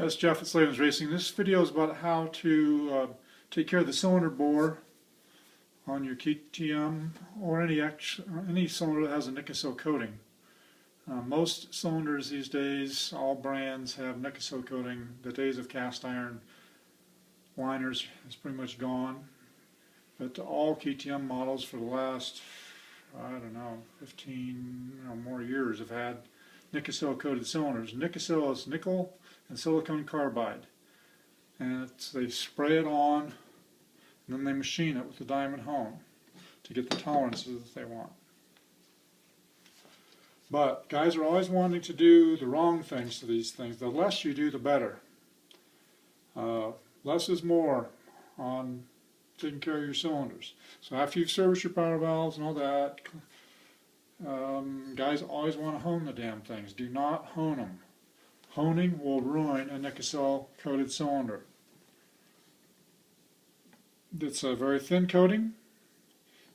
It's Jeff at Slavens Racing. This video is about how to take care of the cylinder bore on your KTM or any cylinder that has a Nikasil coating. Most cylinders these days, all brands have Nikasil coating. The days of cast iron liners is pretty much gone. But all KTM models for the last, I don't know, 15 or more years have had Nikasil coated cylinders. Nikasil is nickel and silicon carbide, and they spray it on and then they machine it with a diamond hone to get the tolerances that they want. But guys are always wanting to do the wrong things to these things. The less you do, the better. Less is more on taking care of your cylinders. So after you've serviced your power valves and all that, guys always want to hone the damn things. Do not hone them. Honing will ruin a Nikasil coated cylinder. It's a very thin coating.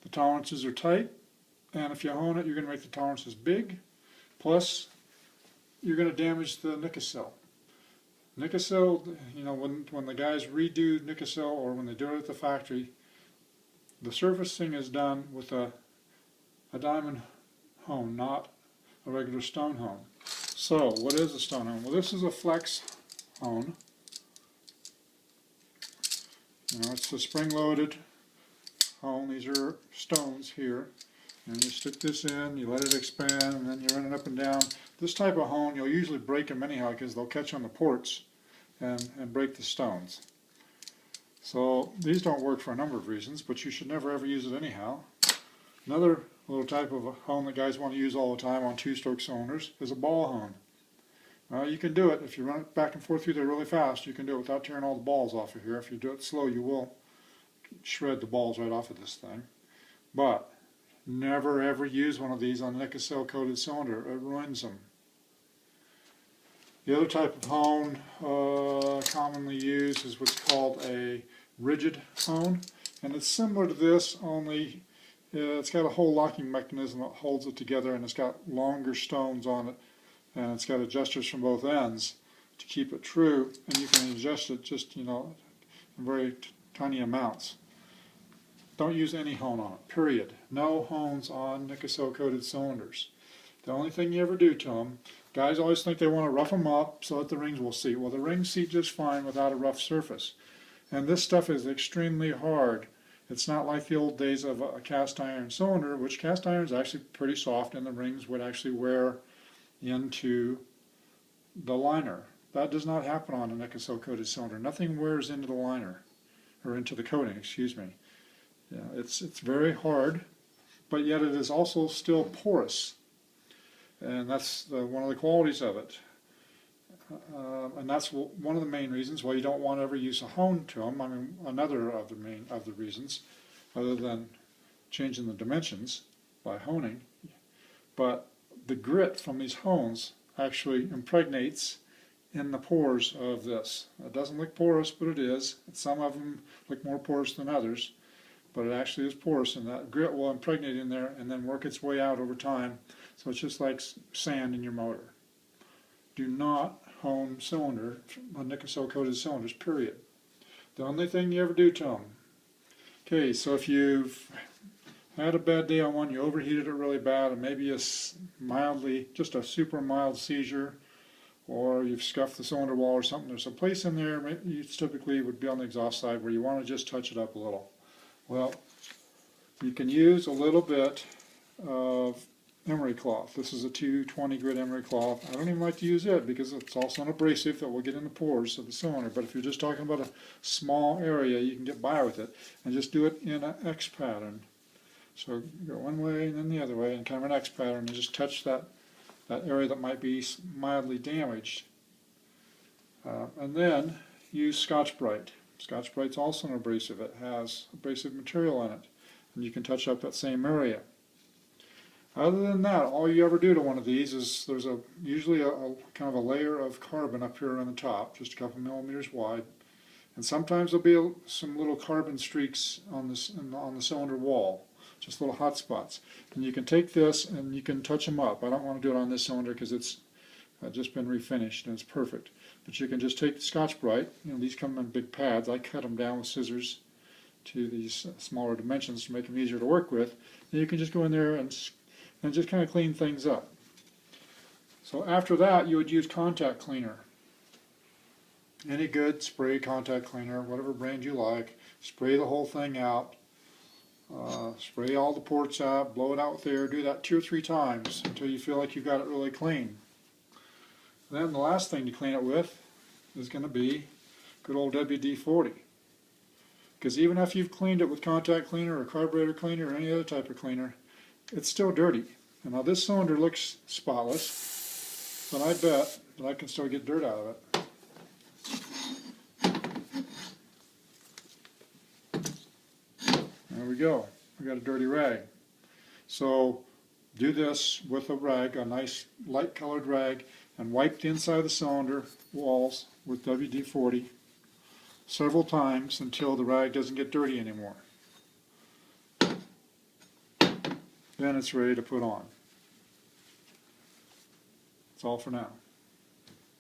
The tolerances are tight, and if you hone it, you're going to make the tolerances big. Plus, you're going to damage the Nikasil. Nikasil, you know, when the guys redo Nikasil or when they do it at the factory, the surfacing is done with a diamond hone, not a regular stone hone. So, what is a stone hone? Well, this is a flex hone. You know, it's a spring-loaded hone. These are stones here. And you stick this in, you let it expand, and then you run it up and down. This type of hone, you'll usually break them anyhow because they'll catch on the ports and break the stones. So, these don't work for a number of reasons, but you should never ever use it anyhow. Another little type of hone that guys want to use all the time on two-stroke cylinders is a ball hone. You can do it if you run it back and forth through there really fast. You can do it without tearing all the balls off of here. If you do it slow, you will shred the balls right off of this thing. But never ever use one of these on a Nikasil coated cylinder. It ruins them. The other type of hone commonly used is what's called a rigid hone, and it's similar to this, only it's got a whole locking mechanism that holds it together, and it's got longer stones on it, and it's got adjusters from both ends to keep it true, and you can adjust it just, you know, in very tiny amounts. Don't use any hone on it, period. No hones on Nikasil coated cylinders. The only thing you ever do to them, guys always think they want to rough them up so that the rings will seat. Well, the rings seat just fine without a rough surface. And this stuff is extremely hard. It's not like the old days of a cast iron cylinder, which cast iron is actually pretty soft and the rings would actually wear into the liner. That does not happen on a Nikasil coated cylinder. Nothing wears into the liner, or into the coating, excuse me. Yeah, it's very hard, but yet it is also still porous. And that's one of the qualities of it. And that's one of the main reasons why you don't want to ever use a hone to them. I mean, another of the reasons, other than changing the dimensions by honing. But the grit from these hones actually impregnates in the pores of this. It doesn't look porous, but it is. Some of them look more porous than others, but it actually is porous, and that grit will impregnate in there and then work its way out over time. So it's just like sand in your motor. Do not hone cylinder on Nikasil coated cylinders, period. The only thing you ever do to them. Okay, so if you've had a bad day on one, you overheated it really bad, and maybe just a super mild seizure, or you've scuffed the cylinder wall or something, there's a place in there, you typically would be on the exhaust side, where you want to just touch it up a little. Well, you can use a little bit of emery cloth. This is a 220 grit emery cloth. I don't even like to use it because it's also an abrasive that will get in the pores of the cylinder. But if you're just talking about a small area, you can get by with it. And just do it in an X pattern. So go one way and then the other way, and kind of an X pattern, and just touch that area that might be mildly damaged. And then use Scotch-Brite. Scotch-Brite's also an abrasive. It has abrasive material in it, and you can touch up that same area. Other than that, all you ever do to one of these is there's usually a kind of a layer of carbon up here on the top, just a couple millimeters wide, and sometimes there'll be some little carbon streaks on the cylinder wall, just little hot spots. And you can take this and you can touch them up. I don't want to do it on this cylinder because it's just been refinished, and it's perfect. But you can just take the Scotch-Brite, these come in big pads. I cut them down with scissors to these smaller dimensions to make them easier to work with. And you can just go in there and just kind of clean things up. So after that, you would use contact cleaner. Any good spray contact cleaner, whatever brand you like. Spray the whole thing out. Spray all the ports out, blow it out with air. Do that 2 or 3 times until you feel like you've got it really clean. Then the last thing to clean it with is going to be good old WD-40. Because even if you've cleaned it with contact cleaner or carburetor cleaner or any other type of cleaner, it's still dirty. And now this cylinder looks spotless, but I bet that I can still get dirt out of it. There we go. We got a dirty rag. So do this with a rag, a nice light colored rag, and wipe the inside of the cylinder walls with WD-40 several times until the rag doesn't get dirty anymore. Then it's ready to put on. That's all for now.